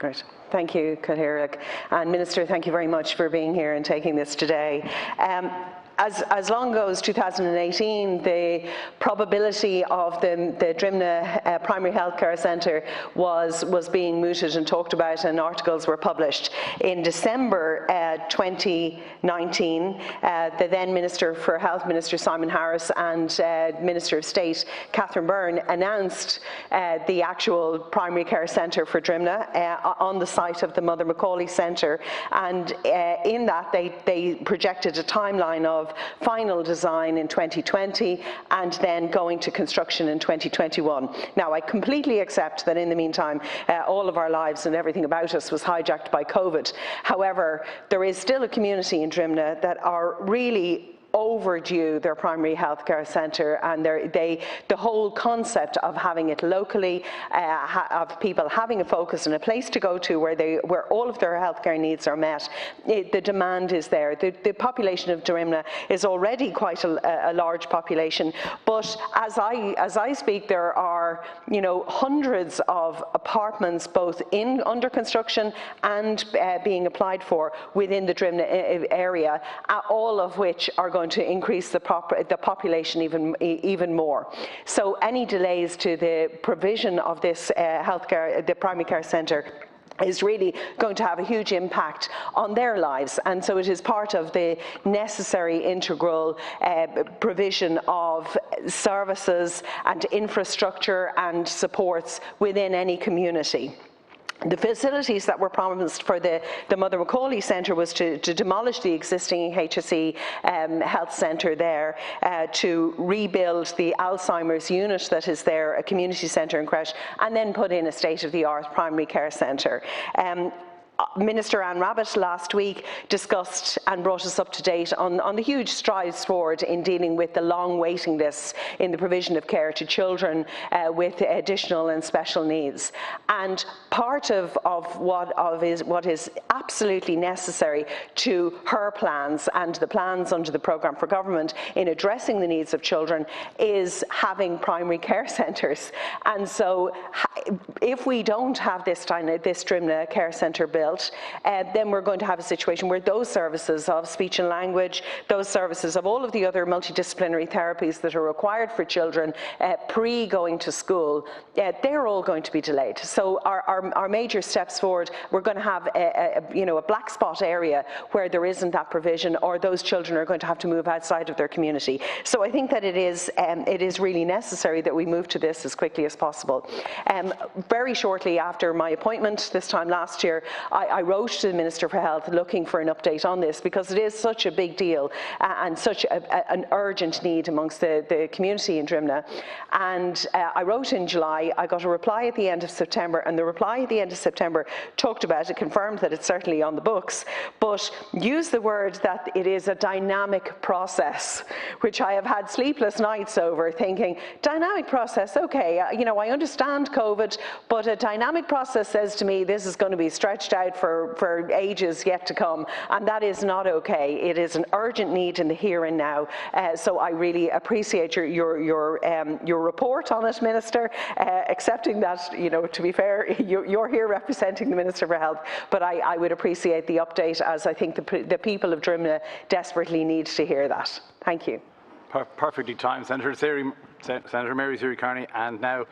Great. Thank you, Cathaoirleach. And Minister, thank you very much for being here and taking this today. As long ago as 2018, the probability of the Drimnagh Primary Healthcare Centre was being mooted and talked about, and articles were published. In December 2019, the then Minister for Health, Minister Simon Harris, and Minister of State Catherine Byrne announced the actual primary care centre for Drimnagh on the site of the Mother Macaulay Centre, and in that they projected a timeline of final design in 2020 and then going to construction in 2021. Now, I completely accept that in the meantime all of our lives and everything about us was hijacked by COVID. However, there is still a community in Drimnagh that are really overdue their primary healthcare centre, and the whole concept of having it locally, of people having a focus and a place to go to where all of their healthcare needs are met. The demand is there. The population of Drimnagh is already quite a large population, but as I speak, there are hundreds of apartments both under construction and being applied for within the Drimnagh area, all of which are going to increase the population even more. So any delays to the provision of this healthcare, the primary care centre, is really going to have a huge impact on their lives, and so it is part of the necessary integral provision of services and infrastructure and supports within any community. The facilities that were promised for the Mother Macaulay Centre was to demolish the existing HSE health centre there, to rebuild the Alzheimer's unit that is there, a community centre and creche, and then put in a state-of-the-art primary care centre. Minister Anne Rabbitte last week discussed and brought us up to date on the huge strides forward in dealing with the long waiting lists in the provision of care to children with additional and special needs. And part of what is absolutely necessary to her plans and the plans under the Programme for Government in addressing the needs of children is having primary care centres. And so if we don't have this Drimnagh Care Centre built, then we're going to have a situation where those services of speech and language, those services of all of the other multidisciplinary therapies that are required for children pre-going to school, they're all going to be delayed. So our major steps forward, we're going to have a black spot area where there isn't that provision, or those children are going to have to move outside of their community. So I think that it is really necessary that we move to this as quickly as possible. Very shortly after my appointment this time last year, I wrote to the Minister for Health looking for an update on this, because it is such a big deal and such an urgent need amongst the community in Drimnagh. And I wrote in July, I got a reply at the end of September, and the reply at the end of September talked about it, confirmed that it's certainly on the books, but used the word that it is a dynamic process, which I have had sleepless nights over, thinking, dynamic process, okay, I understand COVID, but a dynamic process says to me this is going to be stretched out for ages yet to come, and that is not okay. It is an urgent need in the here and now. So I really appreciate your report on it, Minister, accepting that, to be fair, you're here representing the Minister for Health, but I would appreciate the update, as I think the people of Drimnagh desperately need to hear that. Thank you. Perfectly timed, Senator Mary Seery-Kearney, and now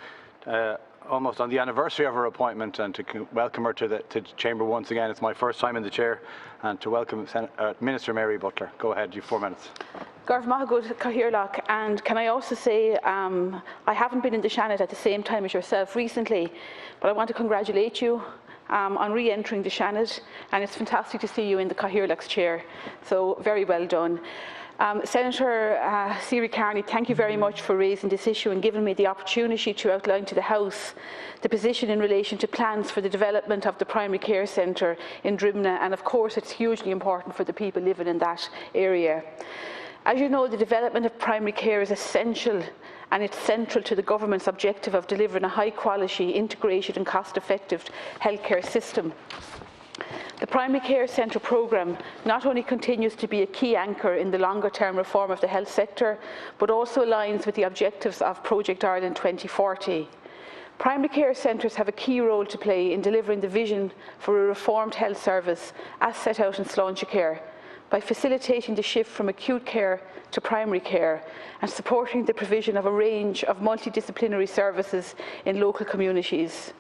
almost on the anniversary of her appointment, and to welcome her to the Chamber once again. It's my first time in the chair, and to welcome Minister Mary Butler. Go ahead, you have 4 minutes. Garth Mahgood, Cathaoirleach, and can I also say I haven't been in the Seanad at the same time as yourself recently, but I want to congratulate you on re-entering the Seanad, and it's fantastic to see you in the Cathaoirleach's chair, so very well done. Senator Seery-Kearney, thank you very much for raising this issue and giving me the opportunity to outline to the House the position in relation to plans for the development of the primary care centre in Drimnagh, and of course it's hugely important for the people living in that area. As you know, the development of primary care is essential, and it's central to the Government's objective of delivering a high-quality, integrated and cost-effective healthcare system. The Primary Care Centre programme not only continues to be a key anchor in the longer-term reform of the health sector, but also aligns with the objectives of Project Ireland 2040. Primary care centres have a key role to play in delivering the vision for a reformed health service as set out in Sláintecare by facilitating the shift from acute care to primary care and supporting the provision of a range of multidisciplinary services in local communities.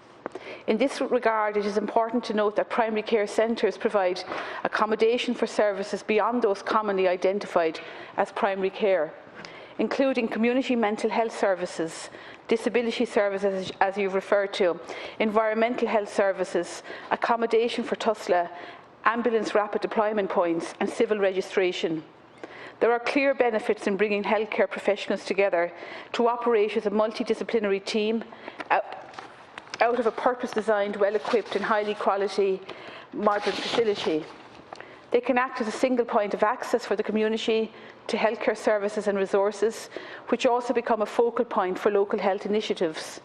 In this regard, it is important to note that primary care centres provide accommodation for services beyond those commonly identified as primary care, including community mental health services, disability services as you've referred to, environmental health services, accommodation for TUSLA, ambulance rapid deployment points and civil registration. There are clear benefits in bringing healthcare professionals together to operate as a multidisciplinary team out of a purpose-designed, well-equipped and highly quality modern facility. They can act as a single point of access for the community to healthcare services and resources, which also become a focal point for local health initiatives.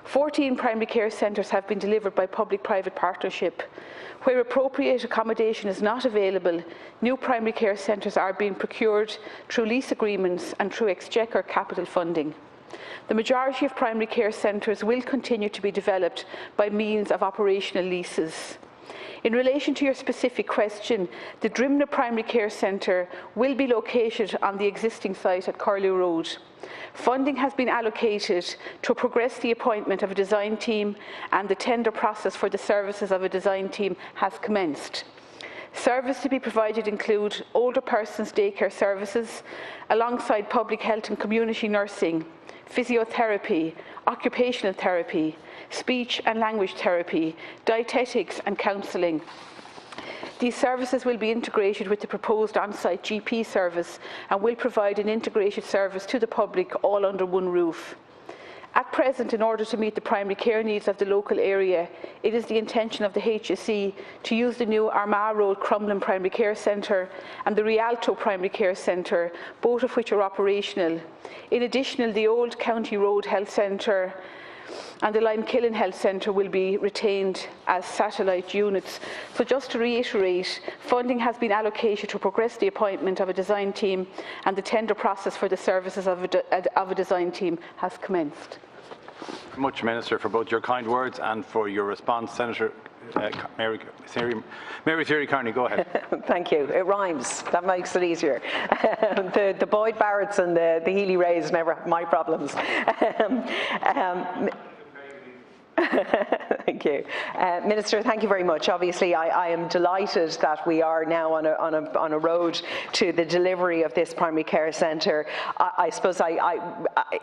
14 primary care centres have been delivered by public-private partnership. Where appropriate accommodation is not available, new primary care centres are being procured through lease agreements and through Exchequer capital funding. The majority of primary care centres will continue to be developed by means of operational leases. In relation to your specific question, the Drimnagh Primary Care Centre will be located on the existing site at Curlew Road. Funding has been allocated to progress the appointment of a design team, and the tender process for the services of a design team has commenced. Services to be provided include older persons daycare services, alongside public health and community nursing, physiotherapy, occupational therapy, speech and language therapy, dietetics and counselling. These services will be integrated with the proposed on-site GP service and will provide an integrated service to the public all under one roof. At present, in order to meet the primary care needs of the local area, it is the intention of the HSE to use the new Armagh Road Crumlin Primary Care Centre and the Rialto Primary Care Centre, both of which are operational. In addition, the Old County Road Health Centre and the Limekillen Health Centre will be retained as satellite units. So just to reiterate, funding has been allocated to progress the appointment of a design team, and the tender process for the services of a design team has commenced. Much, Minister, for both your kind words and for your response. Senator Mary Seery-Kearney, go ahead. Thank you. It rhymes. That makes it easier. The Boyd Barretts and the Healy Rays never have my problems. Thank you. Minister, thank you very much. Obviously, I am delighted that we are now on a road to the delivery of this primary care centre. I suppose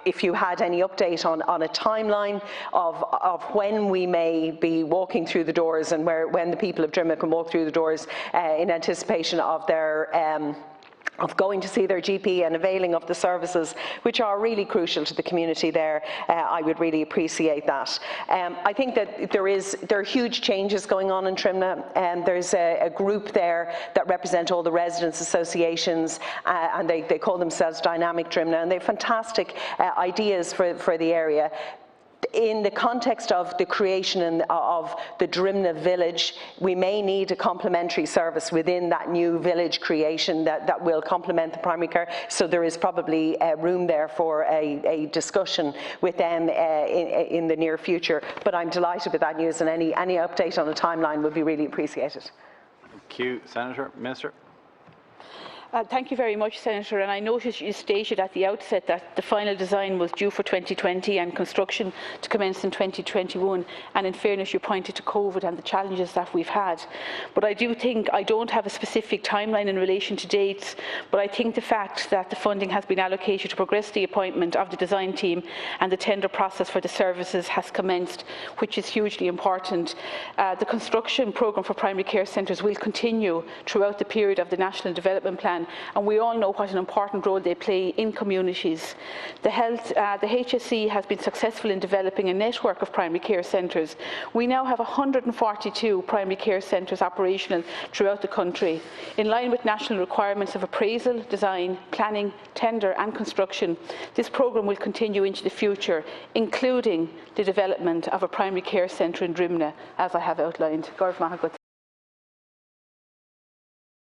if you had any update on a timeline of when we may be walking through the doors and when the people of Drimnagh can walk through the doors in anticipation of their of going to see their GP and availing of the services which are really crucial to the community there, I would really appreciate that. I think that there are huge changes going on in Drimnagh, and there's a group there that represent all the residents' associations, and they call themselves Dynamic Drimnagh, and they have fantastic ideas for the area. In the context of the creation of the Drimnagh village, we may need a complementary service within that new village creation that will complement the primary care. So there is probably room there for a discussion with them in the near future. But I'm delighted with that news, and any update on the timeline would be really appreciated. Thank you, Senator. Minister. Thank you very much, Senator. And I noticed you stated at the outset that the final design was due for 2020 and construction to commence in 2021. And in fairness, you pointed to COVID and the challenges that we've had. But I do think, I don't have a specific timeline in relation to dates, but I think the fact that the funding has been allocated to progress the appointment of the design team and the tender process for the services has commenced, which is hugely important. The construction programme for primary care centres will continue throughout the period of the National Development Plan, and we all know what an important role they play in communities. The HSE has been successful in developing a network of primary care centres. We now have 142 primary care centres operational throughout the country. In line with national requirements of appraisal, design, planning, tender and construction, this programme will continue into the future, including the development of a primary care centre in Drimnagh, as I have outlined.